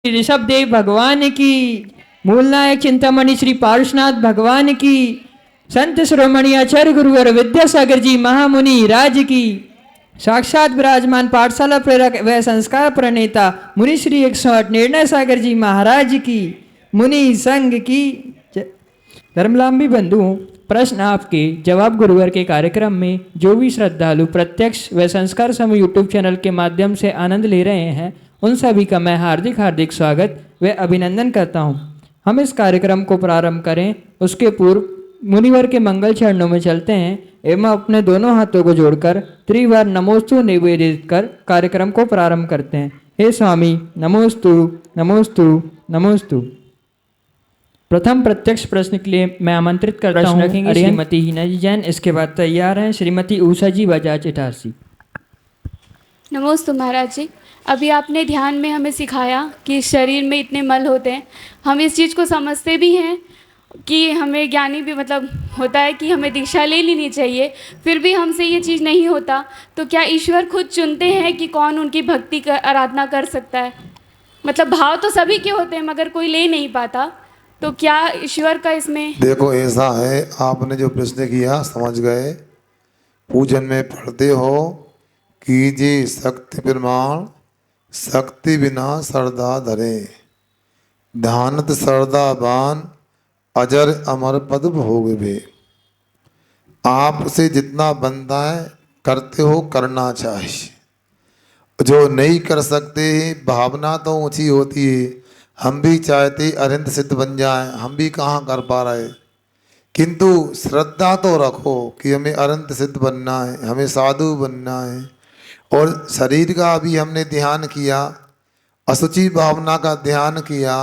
ऋषभ देव भगवान की, मूल नायक चिंतामणि श्री पार्श्वनाथ भगवान की, संत शिरोमणि आचार्य गुरुवर विद्यासागर जी महामुनि राज की, साक्षात विराजमान पाठशाला प्रेरक व संस्कार प्रणेता मुनि श्री 108 निर्णय सागर जी महाराज की, मुनि संघ की। धर्मलांबी बंधुओं, प्रश्न आपके जवाब गुरुवर के कार्यक्रम में जो भी श्रद्धालु प्रत्यक्ष व संस्कार समूह यूट्यूब चैनल के माध्यम से आनंद ले रहे हैं, उन सभी का मैं हार्दिक स्वागत व अभिनंदन करता हूं। हम इस कार्यक्रम को प्रारंभ करें उसके पूर्व मुनिवर के मंगल चरणों में चलते हैं एवं अपने दोनों हाथों को जोड़कर त्रिवार नमोस्तु निवेदित कर कार्यक्रम को प्रारंभ करते हैं। हे स्वामी नमोस्तु नमोस्तु नमोस्तु। प्रथम प्रत्यक्ष प्रश्न के लिए मैं आमंत्रित करता हूं श्रीमती हिना जी जैन। इसके बाद तैयार हैं श्रीमती उषा जी बजाज इटारसी। नमोस्तु महाराज जी। अभी आपने ध्यान में हमें सिखाया कि शरीर में इतने मल होते हैं। हम इस चीज़ को समझते भी हैं कि हमें ज्ञानी भी मतलब होता है कि हमें दीक्षा ले लेनी चाहिए, फिर भी हमसे ये चीज़ नहीं होता। तो क्या ईश्वर खुद चुनते हैं कि कौन उनकी भक्ति का आराधना कर सकता है? मतलब भाव तो सभी के होते हैं मगर कोई ले नहीं पाता, तो क्या ईश्वर का इसमें? देखो ऐसा है, आपने जो प्रश्न किया समझ गए। पूजन में पढ़ते हो कीजिए शक्ति प्रमाण, शक्ति बिना श्रद्धा धरे, ध्यानत श्रद्धावान अजर अमर पद भोग भे। आपसे जितना बनता है करते हो, करना चाहिए। जो नहीं कर सकते भावना तो ऊंची होती है। हम भी चाहते अरिंद सिद्ध बन जाए, हम भी कहाँ कर पा रहे, किंतु श्रद्धा तो रखो कि हमें अरिंद सिद्ध बनना है, हमें साधु बनना है। और शरीर का भी हमने ध्यान किया, असुचि भावना का ध्यान किया।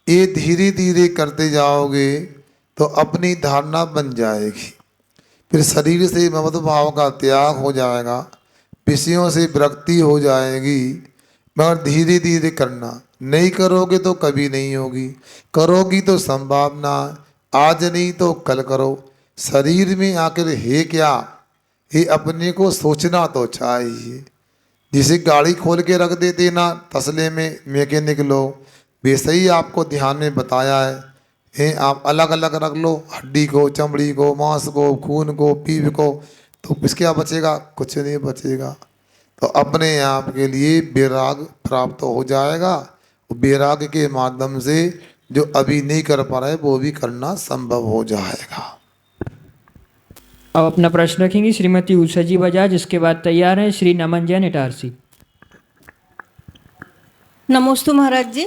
ये धीरे धीरे करते जाओगे तो अपनी धारणा बन जाएगी। फिर शरीर से ममत्व भाव का त्याग हो जाएगा, विषयों से विरक्ति हो जाएगी। मगर धीरे धीरे करना, नहीं करोगे तो कभी नहीं होगी, करोगी तो संभावना आज नहीं तो कल करो। शरीर में आखिर है क्या, ये अपने को सोचना तो चाहिए। जिसे गाड़ी खोल के रख देते ना तसले में मैकेनिक लोग, वैसे ही आपको ध्यान में बताया है आप अलग अलग रख लो, हड्डी को, चमड़ी को, मांस को, खून को, पीप को, तो क्या बचेगा? कुछ नहीं बचेगा। तो अपने आप के लिए वैराग प्राप्त हो जाएगा। वैराग के माध्यम से जो अभी नहीं कर पा रहे वो भी करना संभव हो जाएगा। अब अपना प्रश्न रखेंगी श्रीमती उषा जी बजाज। इसके बाद तैयार हैं श्री नमन जैन इटारसी। नमोस्तु महाराज जी।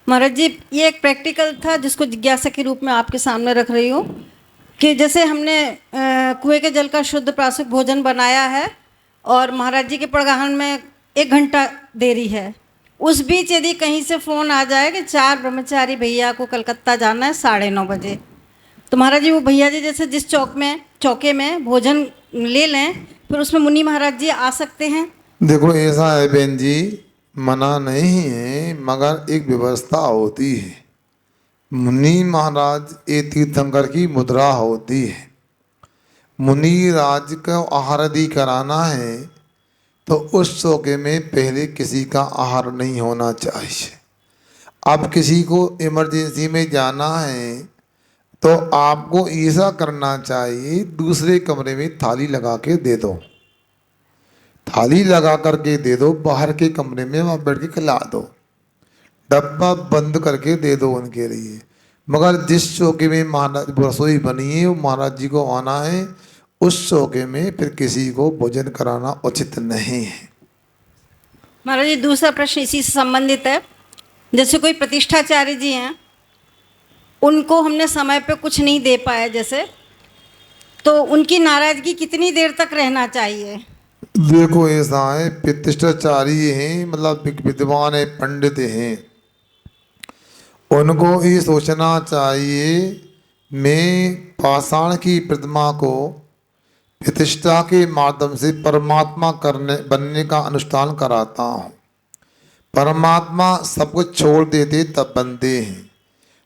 महाराज जी, ये एक प्रैक्टिकल था जिसको जिज्ञासा के रूप में आपके सामने रख रही हूँ कि जैसे हमने कुएं के जल का शुद्ध प्रातः भोजन बनाया है और महाराज जी के प्रगाहन में 1 घंटा देरी है। उस बीच यदि कहीं से फ़ोन आ जाए कि 4 ब्रह्मचारी भैया को कलकत्ता जाना है 9:30 बजे, तो महाराज जी वो भैया जी जैसे जिस चौके में भोजन ले लें, फिर उसमें मुनि महाराज जी आ सकते हैं? देखो ऐसा है बहन जी, मना नहीं है मगर एक व्यवस्था होती है। मुनि महाराज ये तीर्थंकर की मुद्रा होती है। मुनि राज को आहार यदि कराना है तो उस चौके में पहले किसी का आहार नहीं होना चाहिए। अब किसी को इमरजेंसी में जाना है तो आपको ऐसा करना चाहिए, दूसरे कमरे में थाली लगा के दे दो, थाली लगा करके दे दो, बाहर के कमरे में वहाँ बैठ के खिला दो, डब्बा बंद करके दे दो उनके लिए। मगर जिस चौके में महाराज रसोई बनी है वो महाराज जी को आना है, उस चौके में फिर किसी को भोजन कराना उचित नहीं है। महाराज जी, दूसरा प्रश्न इसी से संबंधित है। जैसे कोई प्रतिष्ठाचार्य जी हैं, उनको हमने समय पे कुछ नहीं दे पाया जैसे, तो उनकी नाराजगी कितनी देर तक रहना चाहिए? देखो ऐसा है, प्रतिष्ठाचारी हैं मतलब विद्वान है, पंडित हैं, उनको ये सोचना चाहिए मैं पाषाण की प्रतिमा को प्रतिष्ठा के माध्यम से परमात्मा बनने का अनुष्ठान कराता हूँ। परमात्मा सब कुछ छोड़ देते तब बनते हैं,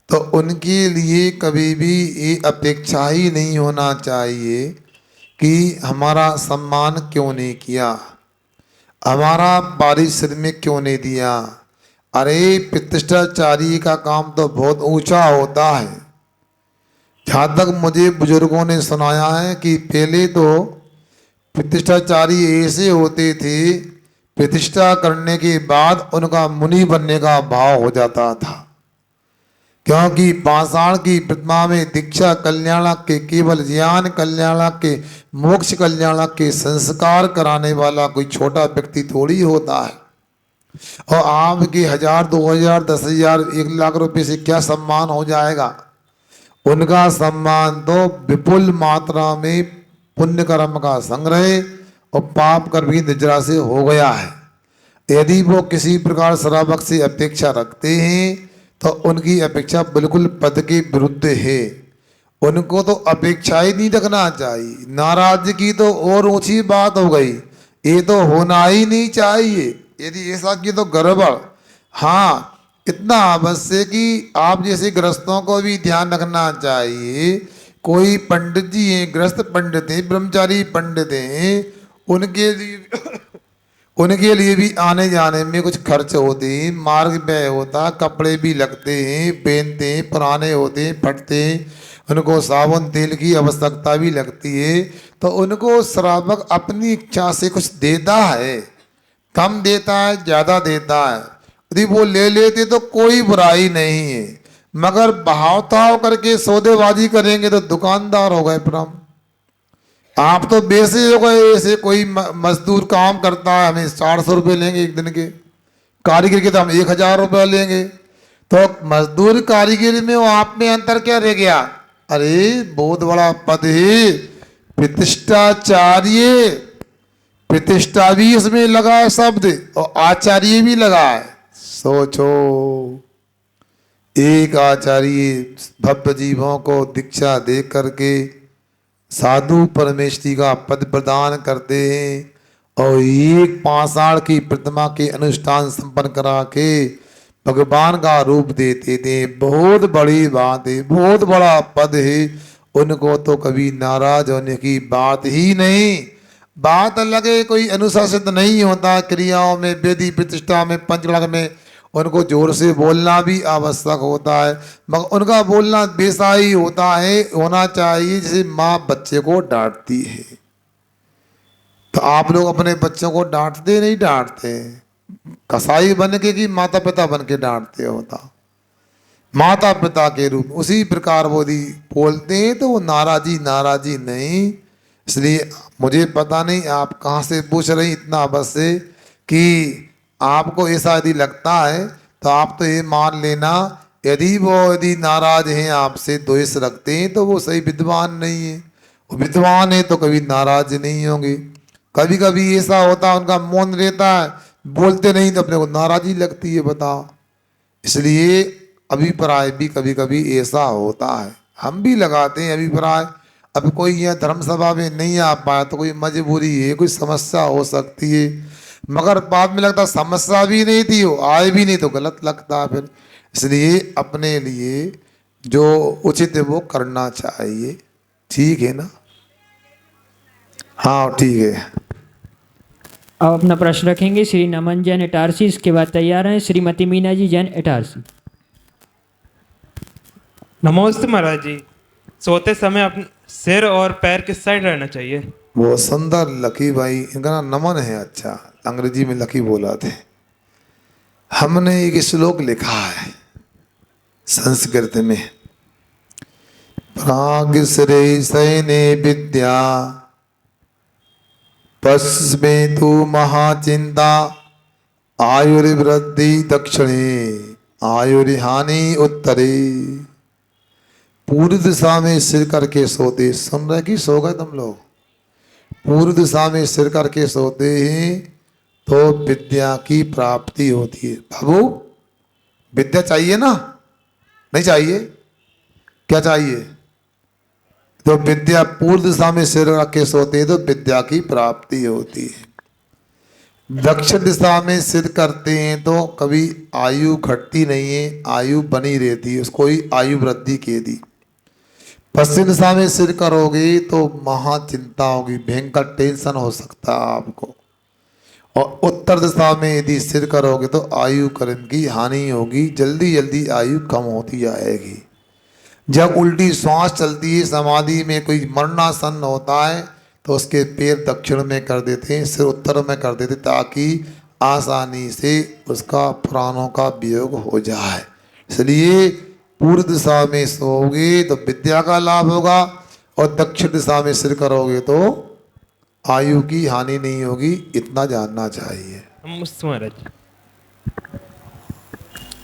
तो उनके लिए कभी भी ये अपेक्षा ही नहीं होना चाहिए कि हमारा सम्मान क्यों नहीं किया, हमारा पारिश्रमिक क्यों नहीं दिया, अरे प्रतिष्ठाचारी का काम तो बहुत ऊंचा होता है। जहाँ तक मुझे बुजुर्गों ने सुनाया है कि पहले तो प्रतिष्ठाचारी ऐसे होते थे, प्रतिष्ठा करने के बाद उनका मुनि बनने का भाव हो जाता था, क्योंकि पाषाण की प्रतिमा में दीक्षा कल्याणक के, केवल ज्ञान कल्याणक के, मोक्ष कल्याणक के संस्कार कराने वाला कोई छोटा व्यक्ति थोड़ी होता है। और आपके 1000, 2000, 10,000, 1,00,000 रुपए से क्या सम्मान हो जाएगा? उनका सम्मान तो विपुल मात्रा में पुण्य कर्म का संग्रह और पाप कर्म की निद्रा से हो गया है। यदि वो किसी प्रकार श्रावक से अपेक्षा रखते हैं तो उनकी अपेक्षा बिल्कुल पद के विरुद्ध है। उनको तो अपेक्षा ही नहीं रखना चाहिए। नाराज की तो और ऊंची बात हो गई, ये तो होना ही नहीं चाहिए। यदि ऐसा की तो गड़बड़। हाँ, इतना अवश्य कि आप जैसे गृहस्थों को भी ध्यान रखना चाहिए। कोई पंडित जी हैं, गृहस्थ पंडित हैं, ब्रह्मचारी पंडित हैं, उनके लिए भी आने जाने में कुछ खर्च होते हैं, मार्ग व्यय होता, कपड़े भी लगते हैं, पहनते हैं, पुराने होते हैं, फटते हैं, उनको साबुन तेल की आवश्यकता भी लगती है। तो उनको श्रावक अपनी इच्छा से कुछ देता है, कम देता है, ज़्यादा देता है। यदि वो ले लेते तो कोई बुराई नहीं है, मगर बहावताव करके सौदेबाजी करेंगे तो दुकानदार हो गए परम। आप तो बेसे हो गए। ऐसे कोई मजदूर काम करता है, हमें 400 रुपये लेंगे एक दिन के, कारीगर के तो हम 1000 रुपये लेंगे। तो मजदूर कारीगर में वो आप में अंतर क्या रह गया? अरे बहुत बड़ा पद है, प्रतिष्ठाचार्य। प्रतिष्ठा भी इसमें लगा है शब्द, और आचार्य भी लगा है। सोचो, एक आचार्य भव्य जीवों को दीक्षा दे करके साधु परमेष्ठी का पद प्रदान करते हैं, और एक पाषाण की प्रतिमा के अनुष्ठान संपन्न करा के भगवान का रूप देते थे। बहुत बड़ी बात है, बहुत बड़ा पद है। उनको तो कभी नाराज होने की बात ही नहीं। बात लगे कोई अनुशासित नहीं होता क्रियाओं में, वेदी प्रतिष्ठा में, पंचकर्म में उनको जोर से बोलना भी आवश्यक होता है, मगर उनका बोलना वैसा ही होना चाहिए जैसे माँ बच्चे को डांटती है। तो आप लोग अपने बच्चों को डांटते नहीं डांटते? कसाई बन के कि माता पिता बन के डांटते होता? माता पिता के रूप उसी प्रकार वो यदि बोलते हैं तो वो नाराजी नहीं। इसलिए मुझे पता नहीं आप कहाँ से पूछ रही इतना बस से कि आपको ऐसा यदि लगता है तो आप तो ये मान लेना, यदि नाराज हैं आपसे, द्वेष रखते हैं, तो वो सही विद्वान नहीं है। वो विद्वान है तो कभी नाराज नहीं होंगे। कभी कभी ऐसा होता है उनका मौन रहता है, बोलते नहीं तो अपने को नाराजी लगती है, बताओ। इसलिए अभिप्राय भी कभी कभी ऐसा होता है, हम भी लगाते हैं अभिप्राय। अब कोई यहाँ धर्म सभा में नहीं आ पाया तो कोई मजबूरी है, कोई समस्या हो सकती है, मगर बाद में लगता समस्या भी नहीं थी, वो आए भी नहीं तो गलत लगता फिर। इसलिए अपने लिए जो उचित है वो करना चाहिए। ठीक है ना? हाँ ठीक है। अब अपना प्रश्न रखेंगे श्री नमन जैन इटारसी। इसके बाद तैयार हैं श्रीमती मीना जी जैन इटारसी। नमस्ते महाराज जी। सोते समय अपने सिर और पैर किस साइड रहना चाहिए? वो सुंदर लकी भाई, इनका नाम नमन है। अच्छा, अंग्रेजी में लकी बोला थे। हमने एक श्लोक लिखा है संस्कृत में, प्राग श्रेय सैने विद्या पश्मे तु महाचिंता आयुर्वृद्धि दक्षिणे आयुर्हानि उत्तरे। पूर्व दिशा में सिर करके सोते, सुन रहे कि सो गए तुम लोग? पूर्व दिशा में सिर करके सोते हैं तो विद्या की प्राप्ति होती है। बाबू विद्या चाहिए ना? नहीं चाहिए? क्या चाहिए? तो विद्या, पूर्व दिशा में सिर रख के सोते हैं तो विद्या की प्राप्ति होती है। दक्षिण दिशा में सिर करते हैं तो कभी आयु घटती नहीं है, आयु बनी रहती है, उसको ही आयु वृद्धि कह दी। पश्चिम दिशा में सिर करोगे तो महाचिंता होगी, भयंकर टेंशन हो सकता है आपको। और उत्तर दिशा में यदि सिर करोगे तो आयु करण की हानि होगी, जल्दी जल्दी आयु कम होती जाएगी। जब उल्टी श्वास चलती है, समाधि में कोई मरणासन होता है तो उसके पैर दक्षिण में कर देते हैं, सिर उत्तर में कर देते, ताकि आसानी से उसका प्राणों का वियोग हो जाए। इसलिए पूर्व दिशा में सोओगे तो विद्या का लाभ होगा, और दक्षिण दिशा में सिर करोगे तो आयु की हानि नहीं होगी, इतना जानना चाहिए। नमस्ते महाराज जी।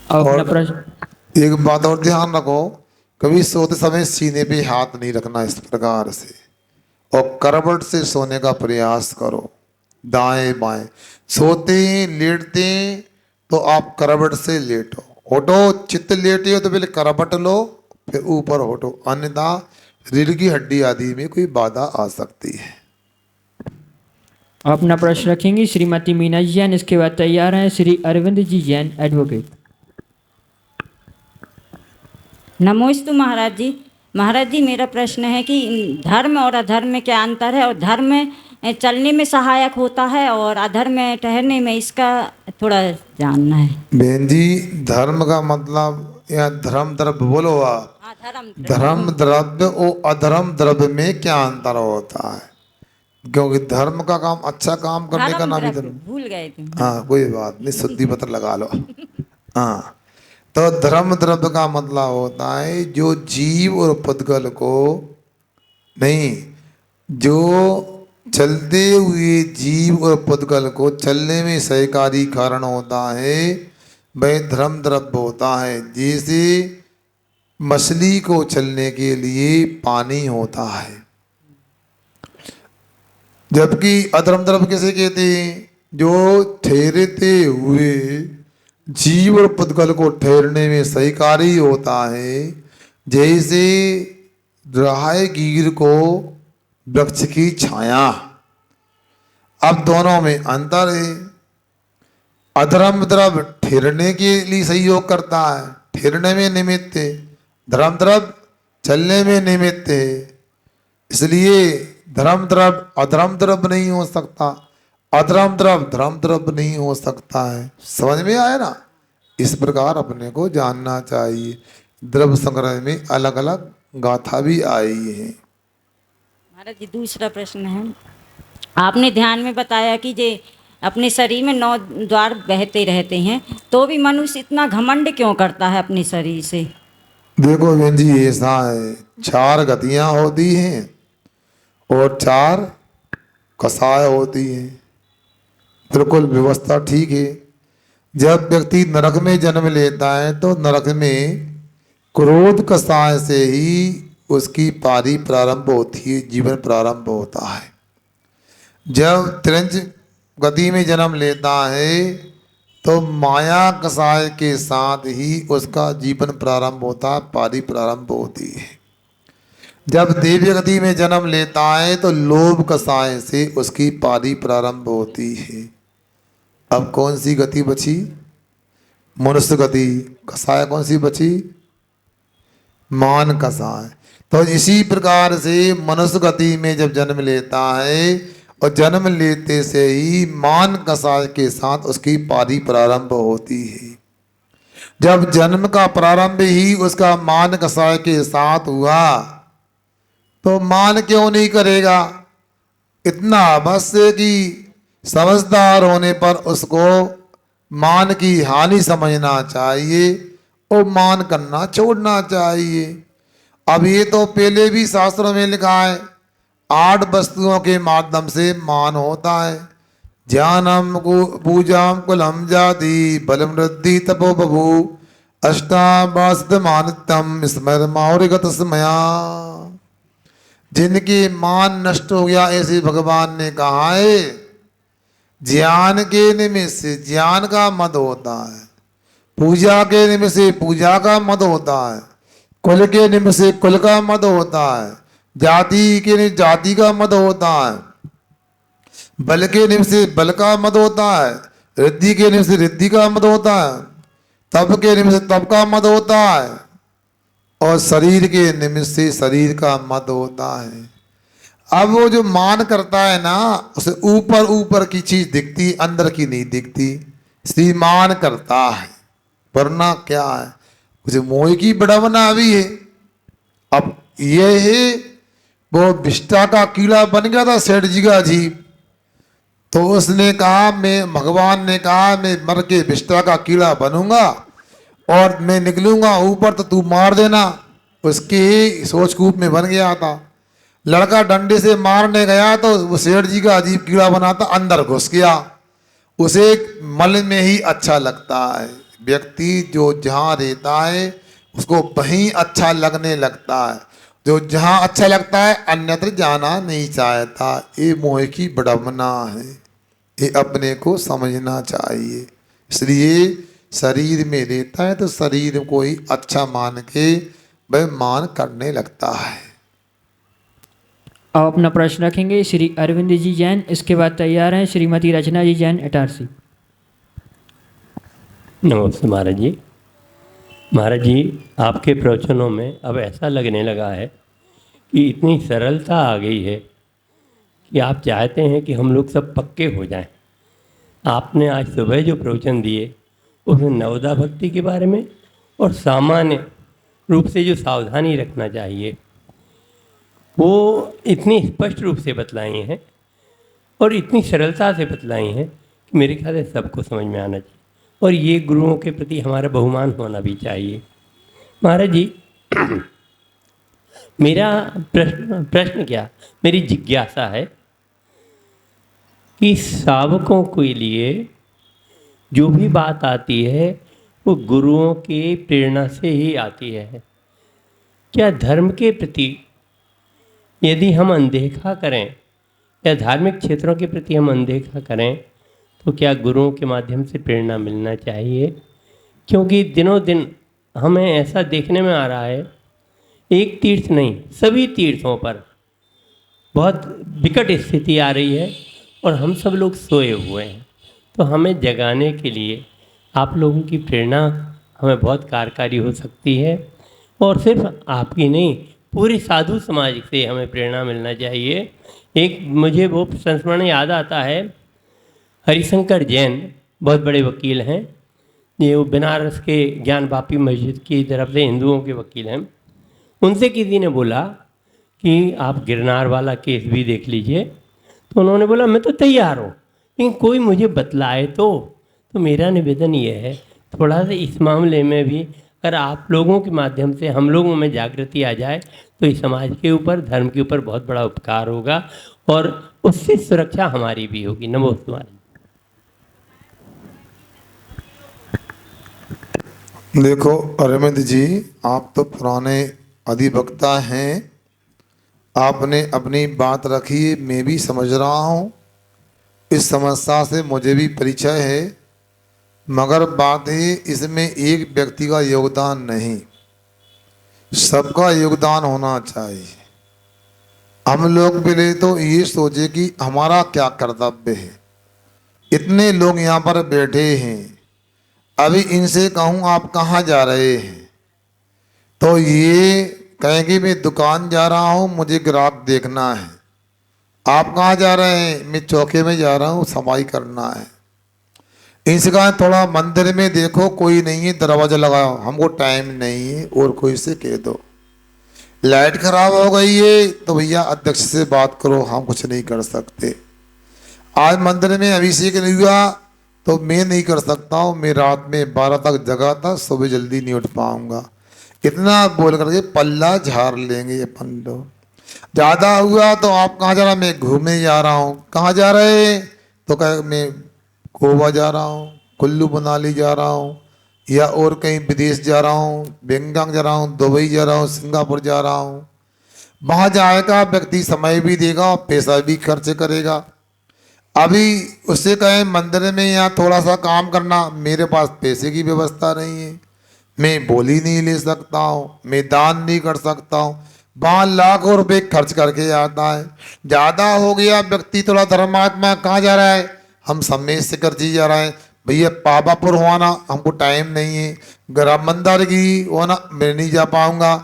अब अपना और प्रश्न। एक बात और ध्यान रखो, कभी सोते समय सीने पे हाथ नहीं रखना इस प्रकार से, और करवट से सोने का प्रयास करो, दाएं बाएं। सोते लेटते तो आप करवट से लेटो, उठो चित्त लेटे हो तो पहले करवट लो फिर ऊपर उठो, अन्यथा रीढ़ की हड्डी आदि में कोई बाधा आ सकती है। अपना प्रश्न रखेंगी श्रीमती मीना जी जैन, इसके बाद तैयार हैं श्री अरविंद जी जैन एडवोकेट। नमोस्तु महाराज जी। महाराज जी, मेरा प्रश्न है कि धर्म और अधर्म में क्या अंतर है, और धर्म में चलने में सहायक होता है और अधर्म में ठहरने में, इसका थोड़ा जानना है। बहन जी, धर्म का मतलब या धर्म द्रव्य बोलो आप, धर्म द्रव्य और अधर्म द्रव्य में क्या अंतर होता है? क्योंकि धर्म का काम अच्छा काम करने का नाम ही धर्म। भूल गए थे। हाँ कोई बात नहीं, शुद्धि पत्र लगा लो। हाँ, तो धर्म द्रव्य का मतलब होता है जो जीव और पुद्गल को नहीं, जो चलते हुए जीव और पुद्गल को चलने में सहकारी कारण होता है, वह धर्म द्रव्य होता है। जैसे मछली को चलने के लिए पानी होता है, जबकि अधर्म द्रव्य किसे कहते हैं? जो ठहरते हुए जीव और पुद्गल को ठहरने में सहकारी होता है। जैसे राहगीर को वृक्ष की छाया। अब दोनों में अंतर है। अधर्म द्रव्य ठहरने के लिए सहयोग करता है, ठहरने में निमित्त है। धर्म द्रव्य चलने में निमित्त है। इसलिए धर्म द्रव्य अधर्म द्रव्य नहीं हो सकता, अधर्म द्रव्य धर्म द्रव्य नहीं हो सकता है। समझ में आया ना? इस प्रकार अपने को जानना चाहिए। द्रव्य संग्रह में अलग अलग गाथा भी आई है। महाराज जी, दूसरा प्रश्न है, आपने ध्यान में बताया कि जे अपने शरीर में 9 द्वार बहते रहते हैं, तो भी मनुष्य इतना घमंड क्यों करता है अपने शरीर से? देखो बहन जी, ऐसा है, 4 गतियां होती हैं और 4 कसाय होती हैं। बिल्कुल व्यवस्था ठीक है। जब व्यक्ति नरक में जन्म लेता है तो नरक में क्रोध कसाय से ही उसकी पारी प्रारंभ होती है, जीवन प्रारंभ होता है। जब त्रिंज गति में जन्म लेता है तो माया कसाय के साथ ही उसका जीवन प्रारंभ होता है, पारी प्रारंभ होती है। जब दिव्य गति में जन्म लेता है तो लोभ कसाय से उसकी पारी प्रारंभ होती है। अब कौन सी गति बची? मनुष्य गति। कसाय कौन सी बची? मान कसाय। तो इसी प्रकार से मनुष्य गति में जब जन्म लेता है और जन्म लेते से ही मान कसाय के साथ उसकी पारी प्रारंभ होती है। जब जन्म का प्रारंभ ही उसका मान कसाय के साथ हुआ तो मान क्यों नहीं करेगा? इतना अवश्य कि समझदार होने पर उसको मान की हानि समझना चाहिए और मान करना छोड़ना चाहिए। अब ये तो पहले भी शास्त्रों में लिखा है, 8 वस्तुओं के माध्यम से मान होता है। ज्ञानम पूजाम कुलम जाति बलम वृद्धि तपो बभू अष्टावासित मानित्यम स्मर मौरिगत स्मया। जिनके मान नष्ट हो गया, ऐसे भगवान ने कहा है, ज्ञान के निमित्त से ज्ञान का मद होता है, पूजा के निमित्त से पूजा का मद होता है, कुल के निमित्त से कुल का मद होता है, जाति के निमित्त जाति का मद होता है, बल के निमित्त से बल का मद होता है, रिद्धि के निमित्त से रिद्धि का मद होता है, तप के निमित्त से तप का मद होता है, और शरीर के निमित्त से शरीर का मद होता है। अब वो जो मान करता है ना, उसे ऊपर ऊपर की चीज दिखती, अंदर की नहीं दिखती। श्रीमान करता है, वरना क्या है, उसे मोह की बड़ावना भी है। अब ये है, वो विष्टा का कीड़ा बन गया था सेठ जी का जीव, तो उसने कहा, मैं, भगवान ने कहा, मैं मर के विष्टा का कीड़ा बनूंगा और मैं निकलूंगा ऊपर तो तू मार देना। उसकी सोच कूप में बन गया था। लड़का डंडे से मारने गया तो वो सेठ जी का अजीब कीड़ा बना था, अंदर घुस गया। उसे मल में ही अच्छा लगता है। व्यक्ति जो जहाँ रहता है उसको वहीं अच्छा लगने लगता है, जो जहाँ अच्छा लगता है अन्यत्र जाना नहीं चाहता। ये मोह की बड़ावना है, ये अपने को समझना चाहिए। इसलिए शरीर में रहता है तो शरीर को ही अच्छा मान के वह मान करने लगता है। अब अपना प्रश्न रखेंगे श्री अरविंद जी जैन, इसके बाद तैयार हैं श्रीमती रचना जी जैन इटारसी। नमस्ते महाराज जी। महाराज जी, आपके प्रवचनों में अब ऐसा लगने लगा है कि इतनी सरलता आ गई है कि आप चाहते हैं कि हम लोग सब पक्के हो जाएं। आपने आज सुबह जो प्रवचन दिए उसमें नवदा भक्ति के बारे में और सामान्य रूप से जो सावधानी रखना चाहिए वो इतनी स्पष्ट रूप से बतलाई हैं और इतनी सरलता से बतलाई हैं कि मेरे ख्याल से सबको समझ में आना चाहिए, और ये गुरुओं के प्रति हमारा बहुमान होना भी चाहिए। महाराज जी, मेरा प्रश्न क्या, मेरी जिज्ञासा है कि सावकों के लिए जो भी बात आती है वो गुरुओं की प्रेरणा से ही आती है। क्या धर्म के प्रति यदि हम अनदेखा करें या धार्मिक क्षेत्रों के प्रति हम अनदेखा करें तो क्या गुरुओं के माध्यम से प्रेरणा मिलना चाहिए? क्योंकि दिनों दिन हमें ऐसा देखने में आ रहा है, एक तीर्थ नहीं सभी तीर्थों पर बहुत विकट स्थिति आ रही है और हम सब लोग सोए हुए हैं। तो हमें जगाने के लिए आप लोगों की प्रेरणा हमें बहुत कारकारी हो सकती है, और सिर्फ आपकी नहीं पूरे साधु समाज से हमें प्रेरणा मिलना चाहिए। एक मुझे वो संस्मरण याद आता है, हरिशंकर जैन बहुत बड़े वकील हैं, ये वो बनारस के ज्ञान वापी मस्जिद की तरफ से हिंदुओं के वकील हैं। उनसे किसी ने बोला कि आप गिरनार वाला केस भी देख लीजिए, तो उन्होंने बोला मैं तो तैयार हूँ, लेकिन कोई मुझे बतलाए तो मेरा निवेदन ये है थोड़ा सा इस मामले में भी अगर आप लोगों के माध्यम से हम लोगों में जागृति आ जाए तो इस समाज के ऊपर, धर्म के ऊपर बहुत बड़ा उपकार होगा और उससे सुरक्षा हमारी भी होगी। नमस्कार। देखो अरविंद जी, आप तो पुराने अधिवक्ता हैं, आपने अपनी बात रखी, मैं भी समझ रहा हूँ, इस समस्या से मुझे भी परिचय है, मगर बात है इसमें एक व्यक्ति का योगदान नहीं, सबका योगदान होना चाहिए। हम लोग पहले तो ये सोचे कि हमारा क्या कर्तव्य है। इतने लोग यहाँ पर बैठे हैं, अभी इनसे कहूँ आप कहाँ जा रहे हैं तो ये कहेंगे मैं दुकान जा रहा हूँ, मुझे ग्राहक देखना है। आप कहाँ जा रहे हैं? मैं चौके में जा रहा हूँ, सफाई करना है। इनसे कहा थोड़ा मंदिर में देखो कोई नहीं है, दरवाजा लगाओ, हमको टाइम नहीं है। और कोई से कह दो लाइट खराब हो गई है तो भैया अध्यक्ष से बात करो, हम कुछ नहीं कर सकते। आज मंदिर में अभिषेक नहीं हुआ तो मैं नहीं कर सकता हूँ, मैं रात में 12 तक जगा था, सुबह जल्दी नहीं उठ पाऊंगा। इतना बोल करके पल्ला झाड़ लेंगे अपन लोग। ज़्यादा हुआ तो आप कहाँ जा रहा? मैं घूमने जा रहा हूँ। कहाँ जा रहे हैं? तो कहे मैं गोवा जा रहा हूँ, कुल्लू मनाली जा रहा हूँ, या और कहीं विदेश जा रहा हूँ, बैंकॉक जा रहा हूँ, दुबई जा रहा हूँ, सिंगापुर जा रहा हूँ। वहाँ जाएगा व्यक्ति, समय भी देगा और पैसा भी खर्च करेगा। अभी उससे कहें मंदिर में यहाँ थोड़ा सा काम करना, मेरे पास पैसे की व्यवस्था नहीं है, मैं बोली नहीं ले सकता हूँ, मैं दान नहीं कर सकता हूँ। वहाँ लाखों रुपए खर्च करके आता है। ज़्यादा हो गया व्यक्ति थोड़ा धर्मात्मा, कहाँ जा रहा है? हम समय से कर जी जा रहे हैं, भैया पावापुर होना हमको टाइम नहीं है, ग्राम मंदिर की होना मैं नहीं जा पाऊँगा।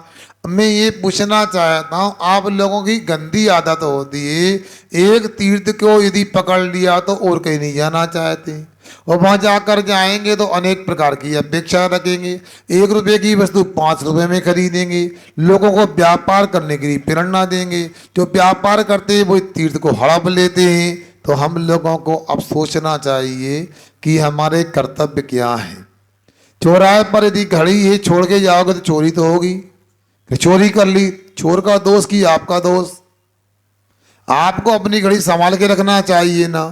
मैं ये पूछना चाहता हूँ, आप लोगों की गंदी आदत होती है, एक तीर्थ को यदि पकड़ लिया तो और कहीं नहीं जाना चाहते, और वहाँ जाकर जाएंगे तो अनेक प्रकार की अपेक्षा रखेंगे, 1 रुपये की वस्तु 5 रुपये में खरीदेंगे, लोगों को व्यापार करने के लिए प्रेरणा देंगे, जो व्यापार करते हैं वो तीर्थ को हड़प लेते हैं। तो हम लोगों को अब सोचना चाहिए कि हमारे कर्तव्य क्या हैं। चौराहे पर यदि घड़ी है छोड़ के जाओगे तो चोरी तो होगी, चोरी कर ली, चोर का दोष कि आपका दोष? आपको अपनी घड़ी संभाल के रखना चाहिए ना।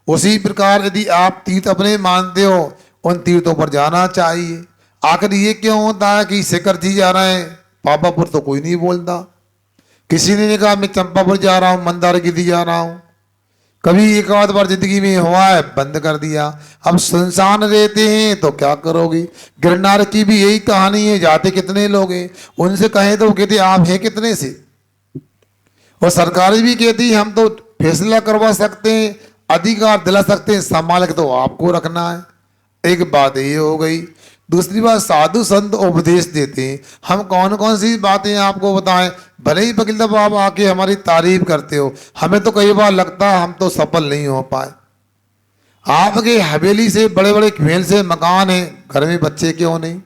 उसी प्रकार यदि आप तीर्थ अपने मानते हो, उन तीर्थों पर जाना चाहिए। आखिर ये क्यों होता है कि शिखर जी जा रहे हैं, पापापुर तो कोई नहीं बोलता, किसी ने नहीं कहा मैं चंपापुर जा रहा हूँ, मंदारगिरी जा रहा हूँ। कभी एक आध बार जिंदगी में हुआ है, बंद कर दिया। अब सुनसान रहते हैं तो क्या करोगे। गिरनार की भी यही कहानी है, जाते कितने लोग हैं, उनसे कहें तो वो कहते आप हैं कितने से। और सरकार भी कहती है हम तो फैसला करवा सकते हैं, अधिकार दिला सकते हैं, संभाल के तो आपको रखना है। एक बात ये हो गई। दूसरी बात, साधु संत उपदेश देते हैं, हम कौन कौन सी बातें आपको बताएं। भले ही वकील साहब आप आके हमारी तारीफ करते हो, हमें तो कई बार लगता है हम तो सफल नहीं हो पाए। आपके हवेली से बड़े बड़े महल से मकान है, घर में बच्चे क्यों नहीं?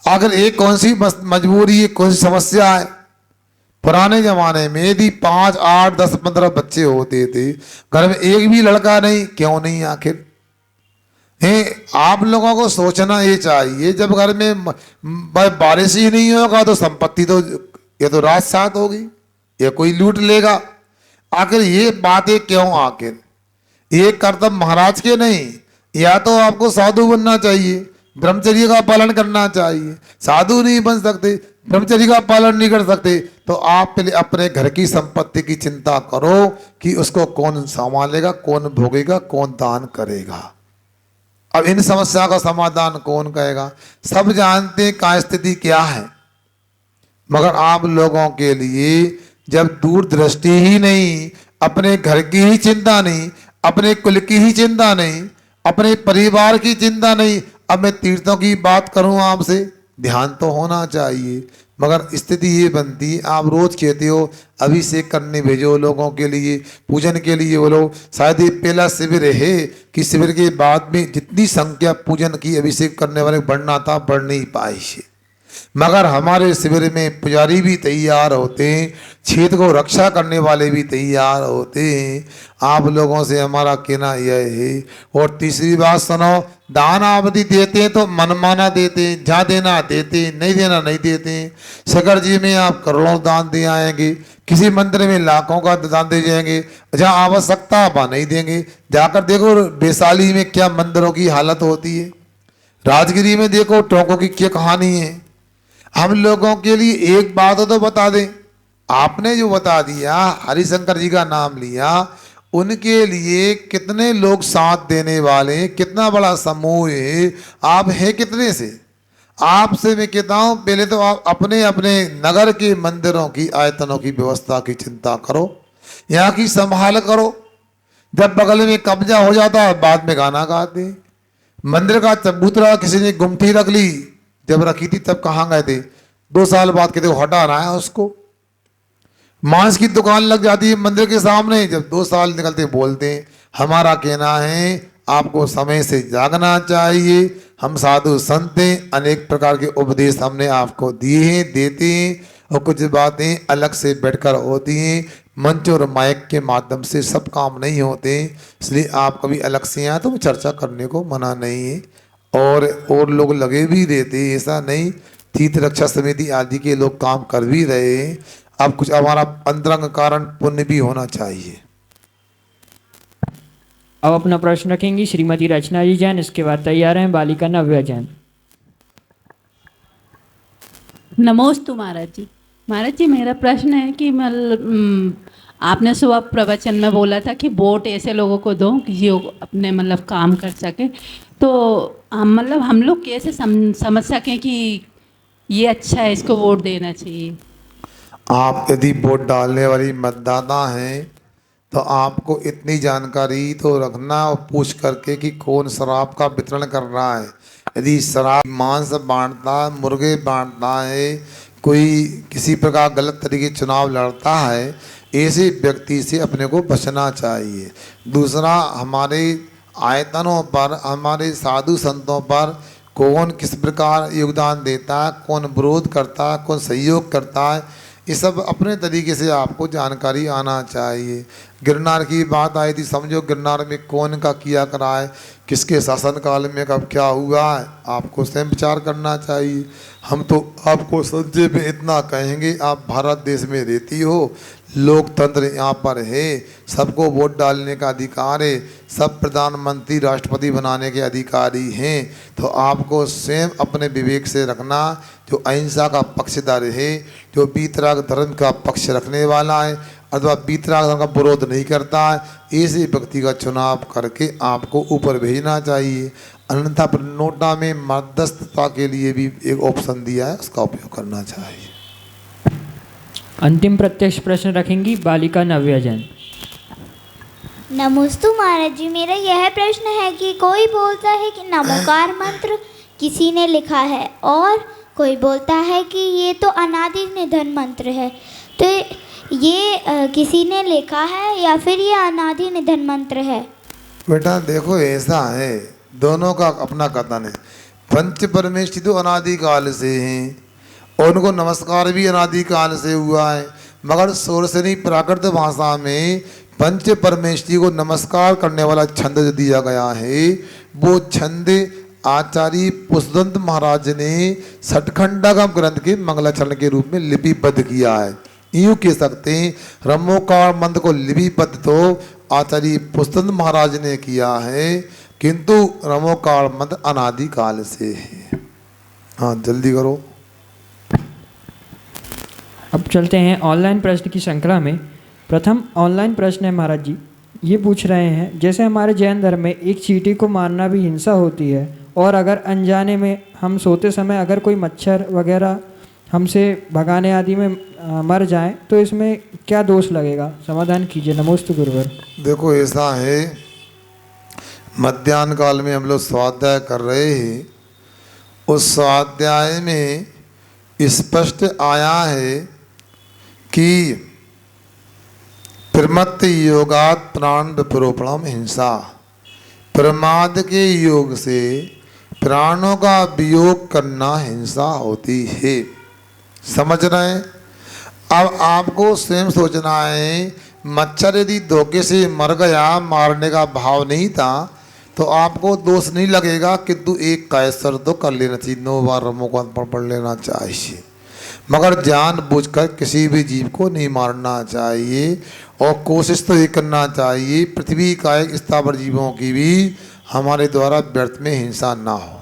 आखिर एक कौन सी मजबूरी है, कौन सी समस्या है? पुराने जमाने में यदि 5, 8, 10, 15 बच्चे होते थे, घर में एक भी लड़का नहीं, क्यों नहीं? आखिर आप लोगों को सोचना ये चाहिए, जब घर में बारिश ही नहीं होगा तो संपत्ति तो ये तो रात सात होगी, या कोई लूट लेगा। आखिर ये बातें क्यों? आखिर ये कर्तव्य महाराज के नहीं, या तो आपको साधु बनना चाहिए, ब्रह्मचर्य का पालन करना चाहिए। साधु नहीं बन सकते, ब्रह्मचर्य का पालन नहीं कर सकते, तो आप पहले अपने घर की संपत्ति की चिंता करो कि उसको कौन संभालेगा, कौन भोगेगा, कौन दान करेगा। अब इन समस्या का समाधान कौन करेगा? सब जानते हैं क्या स्थिति क्या है, मगर आप लोगों के लिए जब दूरदृष्टि ही नहीं, अपने घर की ही चिंता नहीं, अपने कुल की ही चिंता नहीं, अपने परिवार की चिंता नहीं। अब मैं तीर्थों की बात करूं आपसे, ध्यान तो होना चाहिए, मगर स्थिति ये बनती है, आप रोज कहते हो अभिषेक करने भेजो लोगों के लिए, पूजन के लिए बोलो। शायद ये पहला शिविर है कि शिविर के बाद में जितनी संख्या पूजन की अभिषेक करने वाले बढ़ना था, बढ़ नहीं पाई है। मगर हमारे शिविर में पुजारी भी तैयार होते हैं, क्षेत्र को रक्षा करने वाले भी तैयार होते हैं। आप लोगों से हमारा कहना यह है। और तीसरी बात सुनो, दान आप यदि देते हैं तो मनमाना देते हैं, जहाँ देना देते हैं, नहीं देना नहीं देते हैं। शिखर जी में आप करोड़ों दान दे आएंगे, किसी मंदिर में लाखों का दान दे जाएंगे, जहाँ आवश्यकता वहाँ नहीं देंगे। जाकर देखो वैशाली में क्या मंदिरों की हालत होती है, राजगिरी में देखो टोंकों की क्या कहानी है। हम लोगों के लिए एक बात तो बता दें, आपने जो बता दिया, हरिशंकर जी का नाम लिया, उनके लिए कितने लोग साथ देने वाले, कितना बड़ा समूह है, आप हैं कितने से? आपसे मैं कहता हूँ पहले तो आप अपने अपने नगर के मंदिरों की आयतनों की व्यवस्था की चिंता करो, यहाँ की संभाल करो। जब बगल में कब्जा हो जाता है बाद में गाना गाते। मंदिर का चबूतरा किसी ने गुमठी रख ली, जब रखी थी तब कहाँ गए थे, 2 साल बाद कहते हटाना है उसको। मांस की दुकान लग जाती है मंदिर के सामने, जब 2 साल निकलते बोलते हैं। हमारा कहना है आपको समय से जागना चाहिए। हम साधु संत हैं, अनेक प्रकार के उपदेश हमने आपको दिए हैं, देते हैं, और कुछ बातें अलग से बैठकर होती हैं। मंच और माइक के माध्यम से सब काम नहीं होते, इसलिए आप कभी अलग से आए तो चर्चा करने को मना नहीं है। और लोग लगे भी रहते, ऐसा नहीं, तीर्थ रक्षा समिति आदि के लोग काम कर भी रहे हैं। अब कुछ हमारा अंतरंग कारण पुण्य भी होना चाहिए। अब अपना प्रश्न रखेंगी श्रीमती रचना जी जैन, इसके बाद तैयार हैं बालिका नव्या जैन। नमोस्तु महाराज जी। महाराज जी, मेरा प्रश्न है कि मतलब आपने सुबह प्रवचन में बोला था कि वोट ऐसे लोगों को दो कि जो अपने मतलब काम कर सके, तो मतलब हम लोग कैसे समझ सकें कि ये अच्छा है, इसको वोट देना चाहिए? आप यदि वोट डालने वाली मतदाता हैं तो आपको इतनी जानकारी तो रखना और पूछ करके कि कौन शराब का वितरण कर रहा है। यदि शराब मांस बांटता, मुर्गे बांटता है, कोई किसी प्रकार गलत तरीके चुनाव लड़ता है, ऐसे व्यक्ति से अपने को बचना चाहिए। दूसरा, हमारे आयतनों पर, हमारे साधु संतों पर कौन किस प्रकार योगदान देता है, कौन विरोध करता है, कौन सहयोग करता है, ये सब अपने तरीके से आपको जानकारी आना चाहिए। गिरनार की बात आई थी, समझो गिरनार में कौन का किया करा है, किसके शासनकाल में कब क्या हुआ है, आपको स्वयं विचार करना चाहिए। हम तो आपको संक्षेप में इतना कहेंगे, आप भारत देश में रहती हो, लोकतंत्र यहाँ पर है, सबको वोट डालने का अधिकार है, सब प्रधानमंत्री राष्ट्रपति बनाने के अधिकारी हैं, तो आपको स्वयं अपने विवेक से रखना, जो अहिंसा का पक्षधर है, जो वीतराग धर्म का पक्ष रखने वाला है अथवा वीतराग धर्म का विरोध नहीं करता है, ऐसे व्यक्ति का चुनाव करके आपको ऊपर भेजना चाहिए। अन्यथा पर नोटा में मध्यस्थता के लिए भी एक ऑप्शन दिया है, उसका उपयोग करना चाहिए। अंतिम प्रत्यक्ष प्रश्न रखेंगी बालिका नव्या जैन। नमोस्तु महाराज जी, मेरा यह प्रश्न है कि कोई बोलता है कि नमोकार मंत्र किसी ने लिखा है और कोई बोलता है कि ये तो अनादि निधन मंत्र है, तो ये किसी ने लिखा है या फिर ये अनादि निधन मंत्र है? बेटा देखो, ऐसा है, दोनों का अपना कथन है। पंच परमेष्ठी तो अनादिकाल से हैं और उनको नमस्कार भी अनादिकाल से हुआ है, मगर सोरसनी प्राकृत भाषा में पंच परमेष्ठी को नमस्कार करने वाला छंद जो दिया गया है, वो छंद आचार्य पुष्पदंत महाराज ने सठखंडागम ग्रंथ के मंगलाचरण के रूप में लिपिबद्ध किया है। यूँ कह सकते हैं रमोकार मंत्र को लिपिबद्ध तो आचार्य पुष्पदंत महाराज ने किया है, किंतु रमोकार मंत्र अनादिकाल से है। हाँ जल्दी करो। अब चलते हैं ऑनलाइन प्रश्न की श्रृंखला में। प्रथम ऑनलाइन प्रश्न है महाराज जी, ये पूछ रहे हैं, जैसे हमारे जैन धर्म में एक चींटी को मारना भी हिंसा होती है, और अगर अनजाने में हम सोते समय अगर कोई मच्छर वगैरह हमसे भगाने आदि में मर जाए तो इसमें क्या दोष लगेगा, समाधान कीजिए। नमोस्तु गुरुवर। देखो ऐसा है, मध्याह्न काल में हम लोग स्वाध्याय कर रहे हैं, उस स्वाध्याय में स्पष्ट आया है कि प्रमत्त योगात प्राण विप्रोपणम हिंसा, प्रमाद के योग से प्राणों का वियोग करना हिंसा होती है। समझ रहे हैं? अब आपको स्वयं सोचना है, मच्छर यदि धोखे से मर गया, मारने का भाव नहीं था, तो आपको दोष नहीं लगेगा, किंतु एक कैसर तो कर लेना चाहिए, 9 बार रमों को पढ़ लेना चाहिए, मगर जानबूझकर किसी भी जीव को नहीं मारना चाहिए। और कोशिश तो ये करना चाहिए पृथ्वी का एक स्थावर जीवों की भी हमारे द्वारा व्यर्थ में हिंसा ना हो।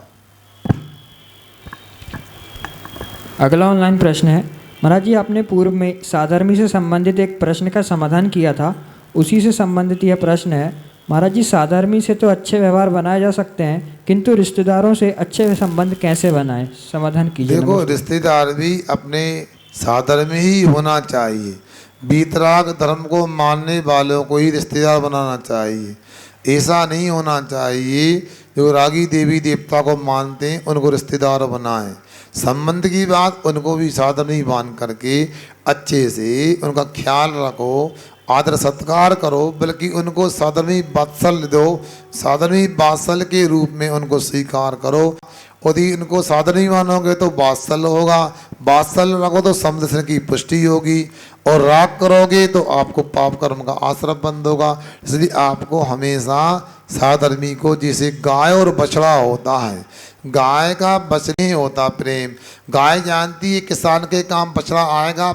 अगला ऑनलाइन प्रश्न है, महाराज जी आपने पूर्व में साधर्मी से संबंधित एक प्रश्न का समाधान किया था, उसी से संबंधित यह प्रश्न है। महाराज जी साधर्मी से तो अच्छे व्यवहार बनाए जा सकते हैं, किंतु रिश्तेदारों से अच्छे संबंध कैसे बनाएं, समाधान कीजिए। देखो रिश्तेदार भी अपने साधर्मी ही होना चाहिए, वीतराग धर्म को मानने वालों को ही रिश्तेदार बनाना चाहिए। ऐसा नहीं होना चाहिए जो रागी देवी देवता को मानते हैं उनको रिश्तेदार बनाएं। संबंध की बात, उनको भी साधर्मी मान करके अच्छे से उनका ख्याल रखो, आदर सत्कार करो, बल्कि उनको साधर्मी वात्सल्य दो, साधर्मी वात्सल्य के रूप में उनको स्वीकार करो। यदि उनको साधर्मी मानोगे तो वात्सल्य होगा, वात्सल्य रखो तो समदर्शन की पुष्टि होगी, और राग करोगे तो आपको पाप कर्म का आश्रम बंद होगा। इसलिए आपको हमेशा साधर्मी को, जैसे गाय और बछड़ा होता है, गाय का बछड़े होता प्रेम, गाय जानती है किसान के काम बछड़ा आएगा।